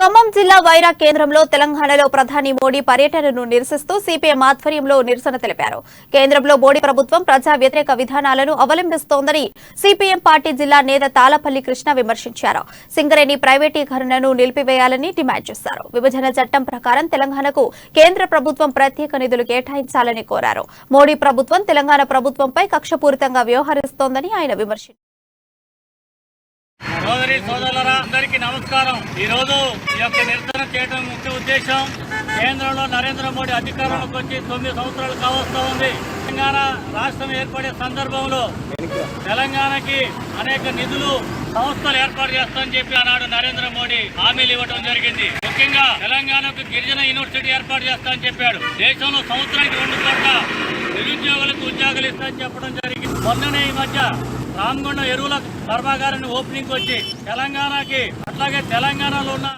ఖమ్మం జిల్లా వైరా కేంద్రంలో తెలంగాణలో ప్రధాని మోడీ పర్యటనను నిరసిస్తూ సిపిఎం ఆధ్వర్యంలో నిరసన తెలిపారు. కేంద్రంలో మోడీ ప్రభుత్వం ప్రజా వ్యతిరేక విధానాలను అవలంబిస్తోందని సిపిఎం పార్టీ జిల్లా నేత తాళపల్లి కృష్ణ విమర్శించారు. సింగరేణి ప్రైవేటీకరణను నిలిపివేయాలని డిమాండ్ చేశారు. విభజన చట్టం ప్రకారం తెలంగాణకు కేంద్ర ప్రభుత్వం ప్రత్యేక నిధులు కేటాయించాలని కోరారు. మోడీ ప్రభుత్వం తెలంగాణ ప్రభుత్వంపై కక్షపూరితంగా వ్యవహరిస్తోందని ఆయన విమర్శించారు. సోదరి సోదరులరా అందరికీ నమస్కారం. ఈ రోజు ఈ యొక్క నిరసన చేయడం ముఖ్య ఉద్దేశం కేంద్రంలో నరేంద్ర మోడీ అధికారంలోకి వచ్చి 9 సంవత్సరాలు కావస్తా ఉంది. తెలంగాణ రాష్ట్రం ఏర్పడే సందర్భంలో తెలంగాణకి అనేక నిధులు సంస్థలు ఏర్పాటు చేస్తామని చెప్పి ఆనాడు నరేంద్ర మోడీ హామీలు ఇవ్వడం జరిగింది. ముఖ్యంగా తెలంగాణకు గిరిజన యూనివర్సిటీ ఏర్పాటు చేస్తామని చెప్పాడు. దేశంలో సంవత్సరానికి 2 కోట్ల నిరుద్యోగులకు ఉద్యోగాలు ఇస్తామని చెప్పడం జరిగింది. మొన్ననే ఈ మధ్య రామగుండం ఎరువుల కర్మాగారాన్ని ఓపెనింగ్ వచ్చి తెలంగాణకి అట్లాగే తెలంగాణలో ఉన్న